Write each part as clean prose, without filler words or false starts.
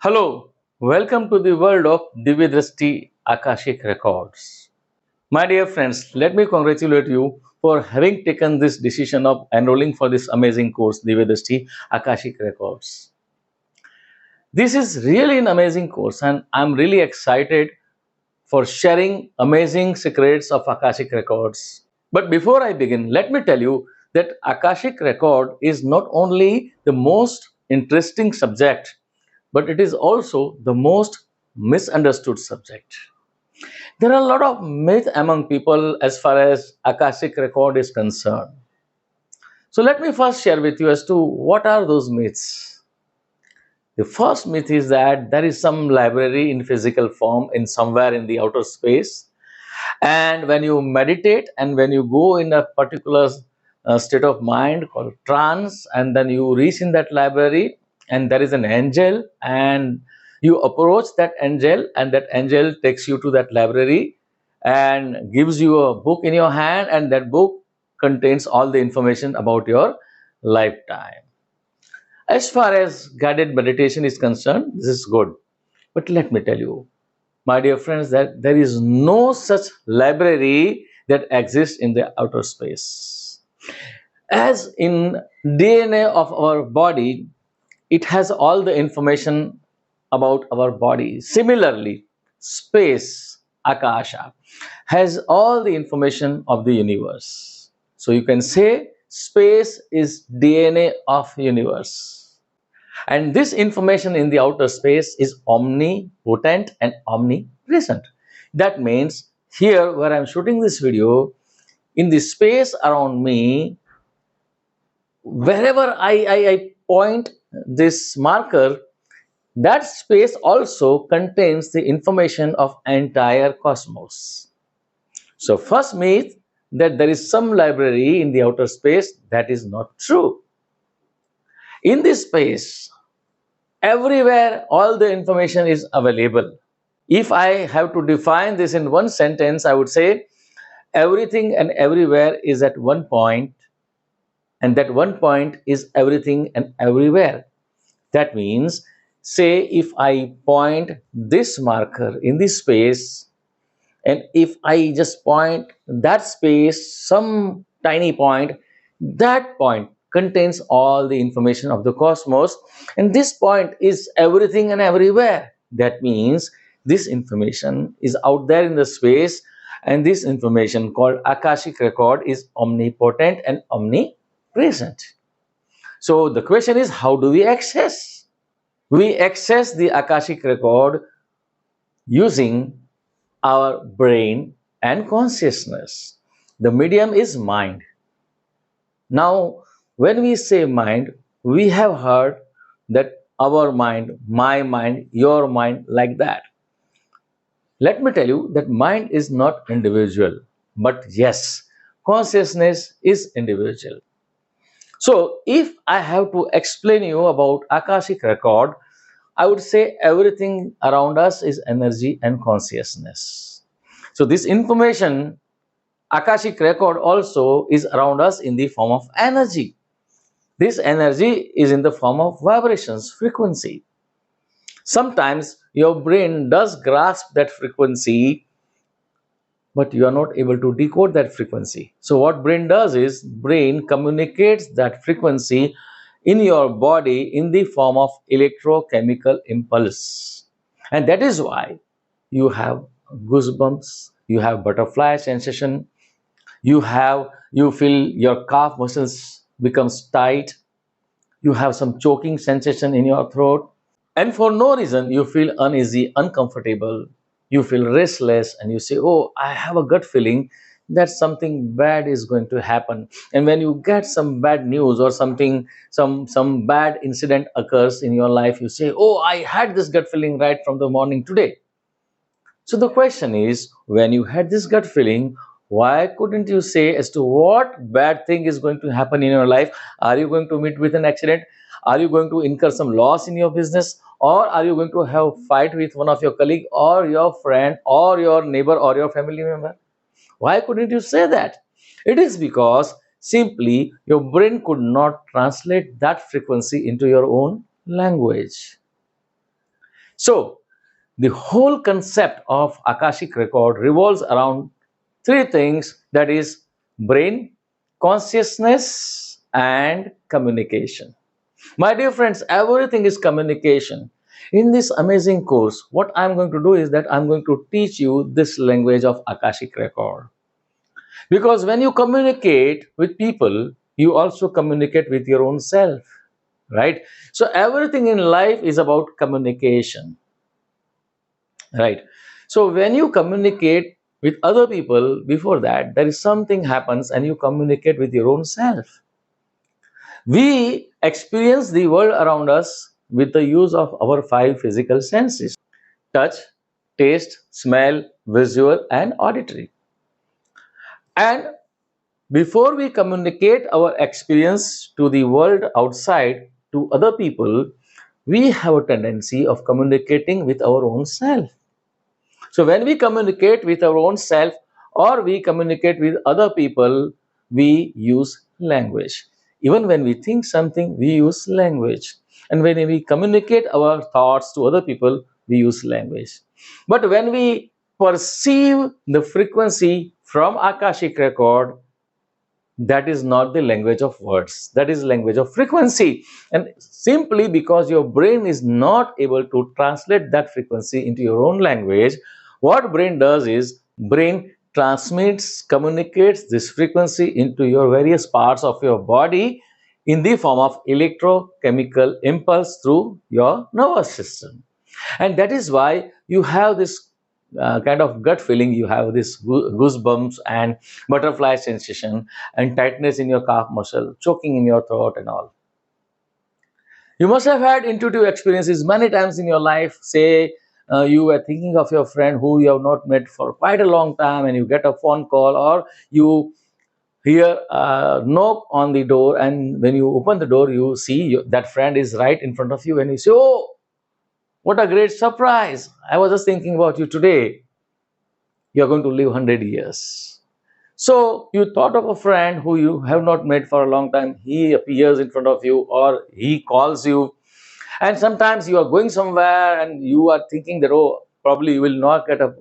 Hello, welcome to the world of Divydrashti Akashic Records. My dear friends, let me congratulate you for having taken this decision of enrolling for this amazing course, Divydrashti Akashic Records. This is really an amazing course, and I'm really excited for sharing amazing secrets of Akashic Records. But before I begin, let me tell you that Akashic Record is not only the most interesting subject, but it is also the most misunderstood subject. There are a lot of myths among people as far as Akashic record is concerned. So let me first share with you as to what are those myths. The first myth is that there is some library in physical form in somewhere in the outer space, and when you meditate and when you go in a particular state of mind called trance, and then you reach in that library, and there is an angel, and you approach that angel, and that angel takes you to that library and gives you a book in your hand, and that book contains all the information about your lifetime. As far as guided meditation is concerned, this is good, but let me tell you, my dear friends, that there is no such library that exists in the outer space. As in DNA of our body, it has all the information about our body. Similarly, space, Akasha, has all the information of the universe. So you can say space is DNA of universe. And this information in the outer space is omnipotent and omnipresent. That means here where I'm shooting this video, in the space around me, wherever I point this marker, that space also contains the information of entire cosmos. So first myth that there is some library in the outer space, that is not true. In this space, everywhere all the information is available. If I have to define this in one sentence, I would say everything and everywhere is at one point, and that one point is everything and everywhere. That means, say, if I point this marker in this space, and if I just point that space, some tiny point, that point contains all the information of the cosmos, and this point is everything and everywhere. That means this information is out there in the space, and this information called Akashic record is omnipotent and omnipresent. So the question is, how do we access? We access the Akashic record using our brain and consciousness. The medium is mind. Now, when we say mind, we have heard that our mind, my mind, your mind, like that. Let me tell you that mind is not individual, but yes, consciousness is individual. So, if I have to explain you about Akashic record, I would say everything around us is energy and consciousness. So, this information, Akashic record, also is around us in the form of energy. This energy is in the form of vibrations, frequency. Sometimes your brain does grasp that frequency, but you are not able to decode that frequency. So what brain does is brain communicates that frequency in your body in the form of electrochemical impulse. And that is why you have goosebumps, you have butterfly sensation, you feel your calf muscles becomes tight, you have some choking sensation in your throat, and for no reason you feel uneasy, uncomfortable, you feel restless, and you say, oh, I have a gut feeling that something bad is going to happen. And when you get some bad news or something, some bad incident occurs in your life, you say, oh, I had this gut feeling right from the morning today. So the question is, when you had this gut feeling, why couldn't you say as to what bad thing is going to happen in your life? Are you going to meet with an accident? Are you going to incur some loss in your business? Or are you going to have fight with one of your colleague or your friend or your neighbor or your family member? Why couldn't you say that? It is because simply your brain could not translate that frequency into your own language. So the whole concept of Akashic record revolves around three things, that is brain, consciousness, and communication. My dear friends, everything is communication. In this amazing course, what I'm going to do is that I'm going to teach you this language of Akashic record. Because when you communicate with people, you also communicate with your own self, right? So everything in life is about communication, right? So when you communicate with other people, before that, there is something happens and you communicate with your own self. We experience the world around us with the use of our five physical senses: touch, taste, smell, visual, and auditory. And before we communicate our experience to the world outside, to other people, we have a tendency of communicating with our own self. So when we communicate with our own self or we communicate with other people, we use language. Even when we think something, we use language. And when we communicate our thoughts to other people, we use language. But when we perceive the frequency from Akashic record, that is not the language of words, that is language of frequency. And simply because your brain is not able to translate that frequency into your own language, what brain does is brain transmits, communicates this frequency into your various parts of your body in the form of electrochemical impulse through your nervous system. And that is why you have this kind of gut feeling, you have this goosebumps and butterfly sensation and tightness in your calf muscle, choking in your throat and all. You must have had intuitive experiences many times in your life. Say you were thinking of your friend who you have not met for quite a long time, and you get a phone call, or you hear a knock on the door, and when you open the door, you see that friend is right in front of you, and you say, "Oh, what a great surprise! I was just thinking about you today. You're going to live 100 years." So you thought of a friend who you have not met for a long time. He appears in front of you or he calls you. And sometimes you are going somewhere and you are thinking that, oh, probably you will not get a,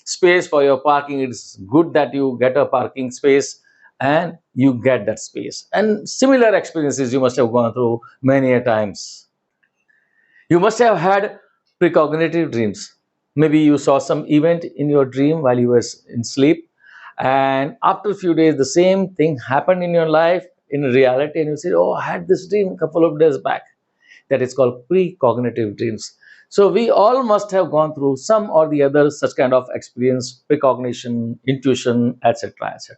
space for your parking. It's good that you get a parking space and you get that space. And similar experiences you must have gone through many a times. You must have had precognitive dreams. Maybe you saw some event in your dream while you were in sleep, and after a few days, the same thing happened in your life in reality, and you said, "Oh, I had this dream a couple of days back." That is called precognitive dreams. So, we all must have gone through some or the other such kind of experience, precognition, intuition, etc. etc.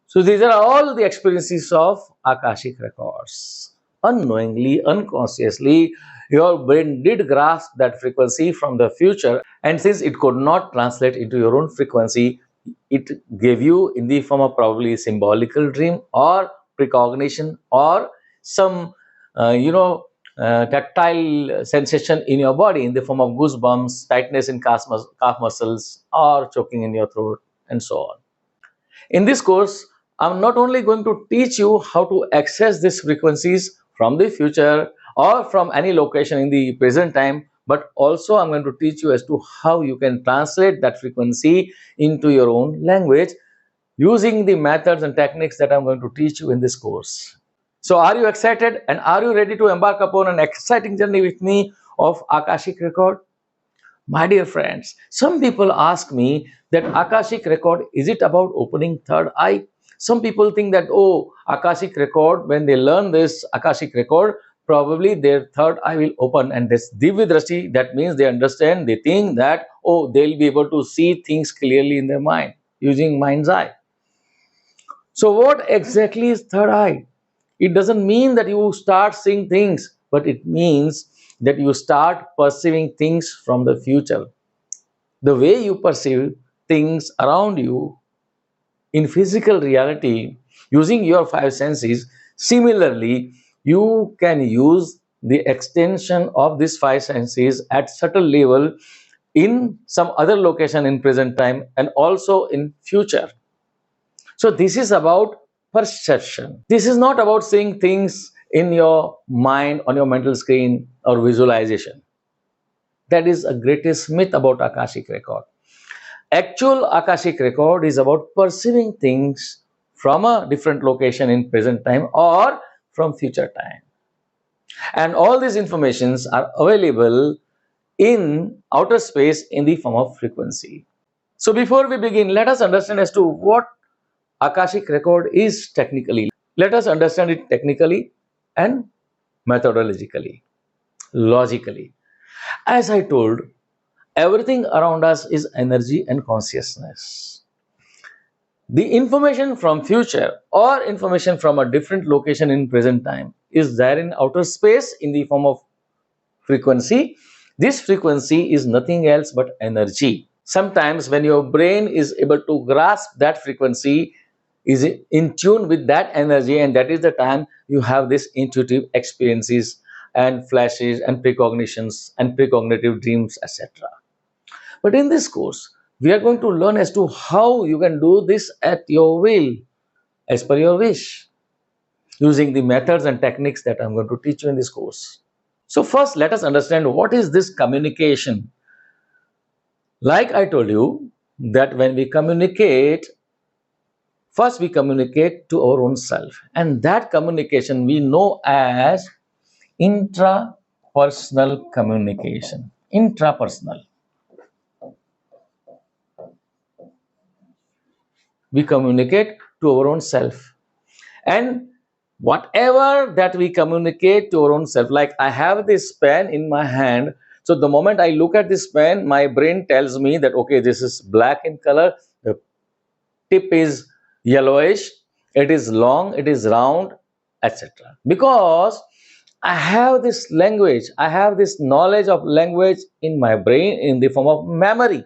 So these are all the experiences of Akashic records. Unknowingly, unconsciously, your brain did grasp that frequency from the future, and since it could not translate into your own frequency, it gave you in the form of probably symbolical dream or precognition or some, tactile sensation in your body in the form of goosebumps, tightness in calf muscles, or choking in your throat, and so on. In this course, I'm not only going to teach you how to access these frequencies from the future or from any location in the present time, but also I'm going to teach you as to how you can translate that frequency into your own language using the methods and techniques that I'm going to teach you in this course. So are you excited and are you ready to embark upon an exciting journey with me of Akashic record? My dear friends, some people ask me that Akashic record, is it about opening third eye? Some people think that, oh, Akashic record, when they learn this Akashic record, probably their third eye will open, and this Divya Drashti, that means they understand, they think that, oh, they'll be able to see things clearly in their mind using mind's eye. So what exactly is third eye? It doesn't mean that you start seeing things, but it means that you start perceiving things from the future. The way you perceive things around you in physical reality using your five senses, similarly, you can use the extension of these five senses at certain level in some other location in present time and also in future. So this is about perception. This is not about seeing things in your mind on your mental screen or visualization. That is a greatest myth about Akashic record. Actual Akashic record is about perceiving things from a different location in present time or from future time. And all these informations are available in outer space in the form of frequency. So before we begin, let us understand as to what Akashic record is technically. Let us understand it technically and methodologically, logically. As I told, everything around us is energy and consciousness. The information from future or information from a different location in present time is there in outer space in the form of frequency. This frequency is nothing else but energy. Sometimes when your brain is able to grasp that frequency, is in tune with that energy, and that is the time you have this intuitive experiences and flashes and precognitions and precognitive dreams, etc. But in this course, we are going to learn as to how you can do this at your will, as per your wish, using the methods and techniques that I'm going to teach you in this course. So first, let us understand what is this communication. Like I told you, that when we communicate, first we communicate to our own self, and that communication we know as intrapersonal communication. Intrapersonal. We communicate to our own self. And whatever that we communicate to our own self, like I have this pen in my hand, so the moment I look at this pen, my brain tells me that okay, this is black in color, the tip is yellowish, it is long, it is round, etc. Because I have this language, I have this knowledge of language in my brain in the form of memory.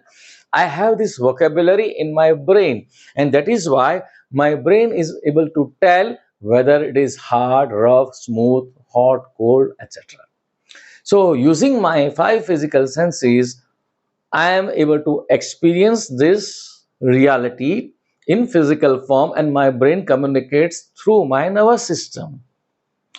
I have this vocabulary in my brain, and that is why my brain is able to tell whether it is hard, rough, smooth, hot, cold, etc. So using my five physical senses, I am able to experience this reality in physical form, and my brain communicates through my nervous system.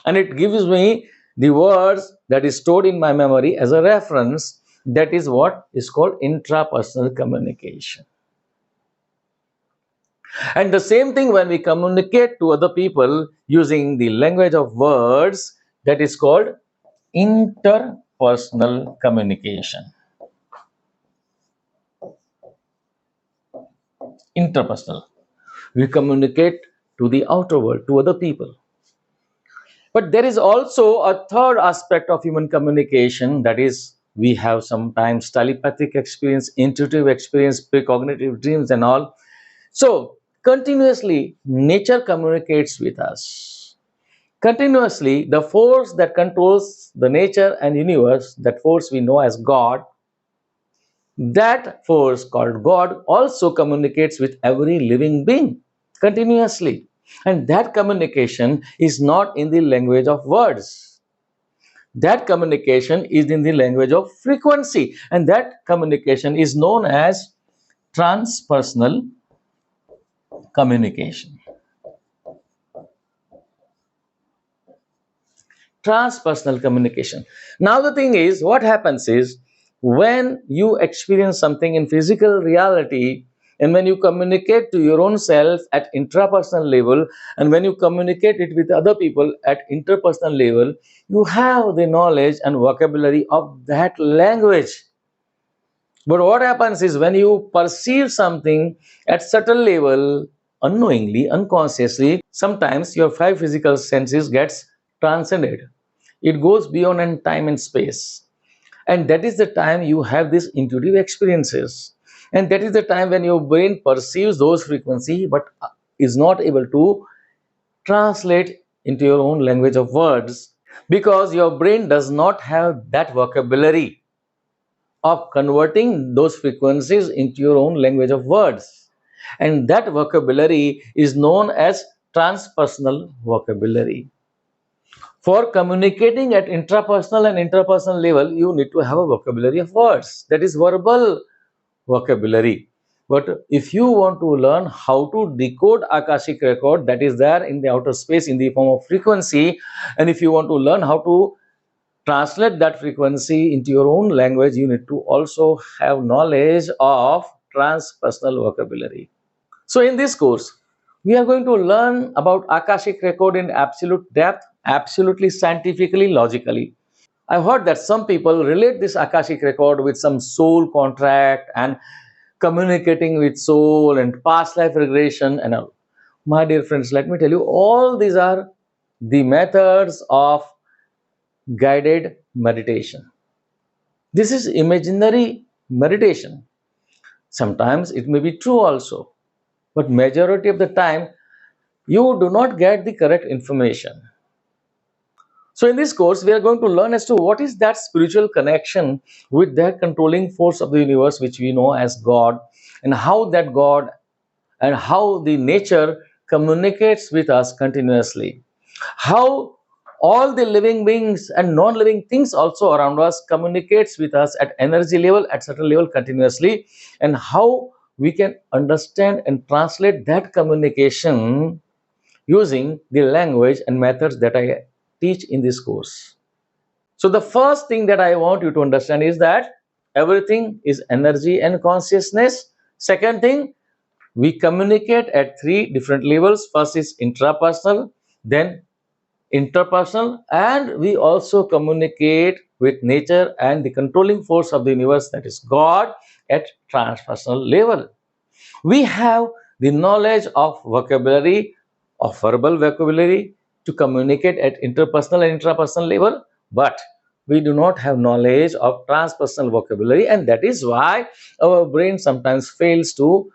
And it gives me the words that is stored in my memory as a reference. That is what is called intrapersonal communication. And the same thing when we communicate to other people using the language of words, that is called interpersonal communication. Interpersonal. We communicate to the outer world, to other people. But there is also a third aspect of human communication, that is, we have sometimes telepathic experience, intuitive experience, precognitive dreams, and all. So, continuously, nature communicates with us. Continuously, the force that controls the nature and universe, that force we know as God, that force called God also communicates with every living being continuously. And that communication is not in the language of words. That communication is in the language of frequency. And that communication is known as transpersonal communication. Transpersonal communication. Now the thing is, what happens is, when you experience something in physical reality, and when you communicate to your own self at intrapersonal level, and when you communicate it with other people at interpersonal level, you have the knowledge and vocabulary of that language. But what happens is, when you perceive something at certain level, unknowingly, unconsciously, sometimes your five physical senses gets transcended. It goes beyond time and space. And that is the time you have these intuitive experiences. And that is the time when your brain perceives those frequencies but is not able to translate into your own language of words, because your brain does not have that vocabulary of converting those frequencies into your own language of words. And that vocabulary is known as transpersonal vocabulary. For communicating at intrapersonal and interpersonal level, you need to have a vocabulary of words, that is verbal vocabulary. But if you want to learn how to decode Akashic record that is there in the outer space in the form of frequency, and if you want to learn how to translate that frequency into your own language, you need to also have knowledge of transpersonal vocabulary. So, in this course, we are going to learn about Akashic record in absolute depth, absolutely scientifically, logically. I've heard that some people relate this Akashic record with some soul contract and communicating with soul and past life regression and all. My dear friends, let me tell you, all these are the methods of guided meditation. This is imaginary meditation. Sometimes it may be true also, but majority of the time you do not get the correct information. So in this course, we are going to learn as to what is that spiritual connection with that controlling force of the universe, which we know as God, and how that God and how the nature communicates with us continuously. How all the living beings and non-living things also around us communicates with us at energy level, at certain level continuously, and how we can understand and translate that communication using the language and methods that I teach in this course. So the first thing that I want you to understand is that everything is energy and consciousness. Second thing, we communicate at three different levels. First is intrapersonal, then interpersonal, and we also communicate with nature and the controlling force of the universe, that is God, at transpersonal level. We have the knowledge of vocabulary, of verbal vocabulary to communicate at interpersonal and intrapersonal level, but we do not have knowledge of transpersonal vocabulary, and that is why our brain sometimes fails to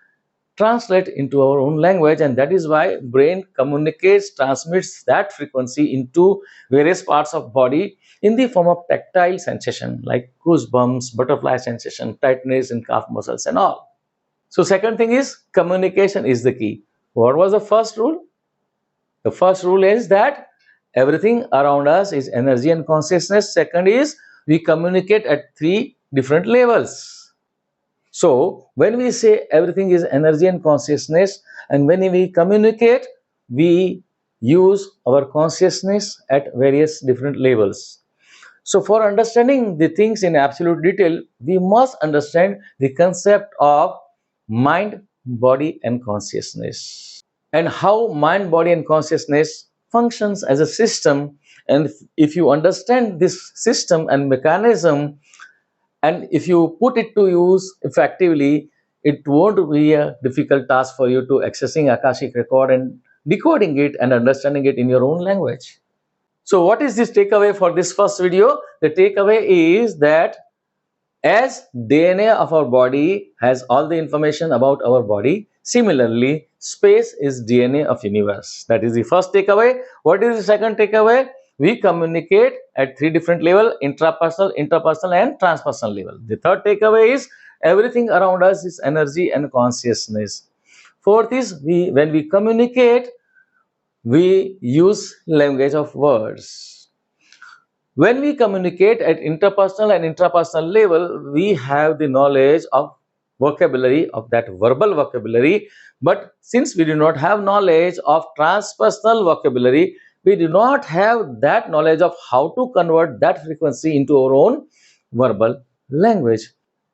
translate into our own language, and that is why brain communicates, transmits that frequency into various parts of body in the form of tactile sensation like goosebumps, butterfly sensation, tightness in calf muscles and all. So second thing is communication is the key. What was the first rule? The first rule is that everything around us is energy and consciousness. Second is we communicate at three different levels. So when we say everything is energy and consciousness, and when we communicate, we use our consciousness at various different levels. So for understanding the things in absolute detail, we must understand the concept of mind, body, and consciousness, and how mind, body, and consciousness functions as a system. And if you understand this system and mechanism, and if you put it to use effectively, it won't be a difficult task for you to accessing Akashic record and decoding it and understanding it in your own language. So what is this takeaway for this first video? The takeaway is that as DNA of our body has all the information about our body, similarly, space is DNA of universe. That is the first takeaway. What is the second takeaway? We communicate at three different levels: intrapersonal, interpersonal, and transpersonal level. The third takeaway is everything around us is energy and consciousness. Fourth is when we communicate, we use language of words. When we communicate at interpersonal and intrapersonal level, we have the knowledge of vocabulary, of that verbal vocabulary. But since we do not have knowledge of transpersonal vocabulary, we do not have that knowledge of how to convert that frequency into our own verbal language.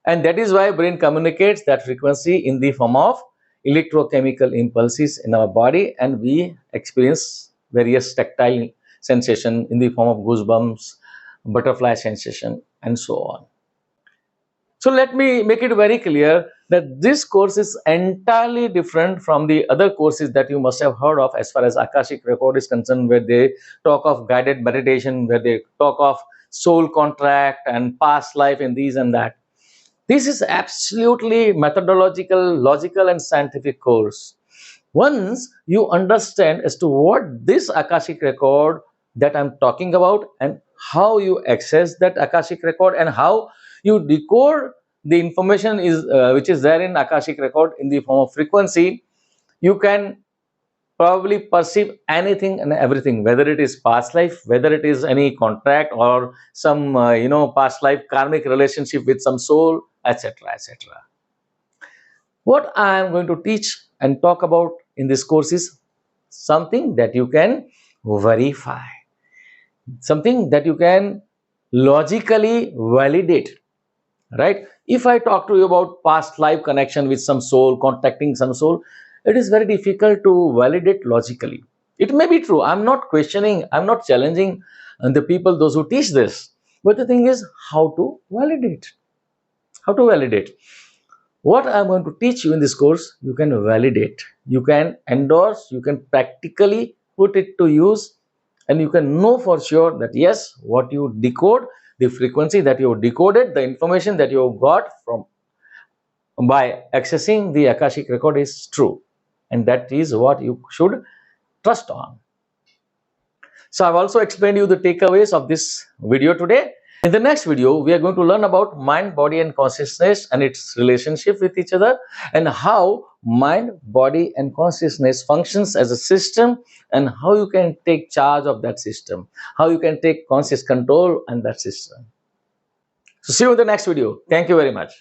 And that is why brain communicates that frequency in the form of electrochemical impulses in our body, and we experience various tactile sensation in the form of goosebumps, butterfly sensation, and so on. So let me make it very clear that this course is entirely different from the other courses that you must have heard of as far as Akashic record is concerned, where they talk of guided meditation, where they talk of soul contract and past life and these and that. This is absolutely methodological, logical, and scientific course. Once you understand as to what this Akashic record that I'm talking about, and how you access that Akashic record, and how you decode the information is which is there in Akashic record in the form of frequency, you can probably perceive anything and everything, whether it is past life, whether it is any contract or some past life karmic relationship with some soul, etc., etc. What I am going to teach and talk about in this course is something that you can verify, something that you can logically validate, right? If I talk to you about past life connection with some soul, contacting some soul, it is very difficult to validate logically. It may be true, I'm not questioning, I'm not challenging the people, those who teach this, but the thing is how to validate. How to validate what I'm going to teach you in this course? You can validate, you can endorse, you can practically put it to use, and you can know for sure that yes, what you decode, the frequency that you decoded, the information that you got from by accessing the Akashic record is true, and that is what you should trust on. So I've also explained you the takeaways of this video today. In the next video, we are going to learn about mind, body, and consciousness and its relationship with each other, and how mind, body, and consciousness functions as a system, and how you can take charge of that system, how you can take conscious control on that system. So see you in the next video. Thank you very much.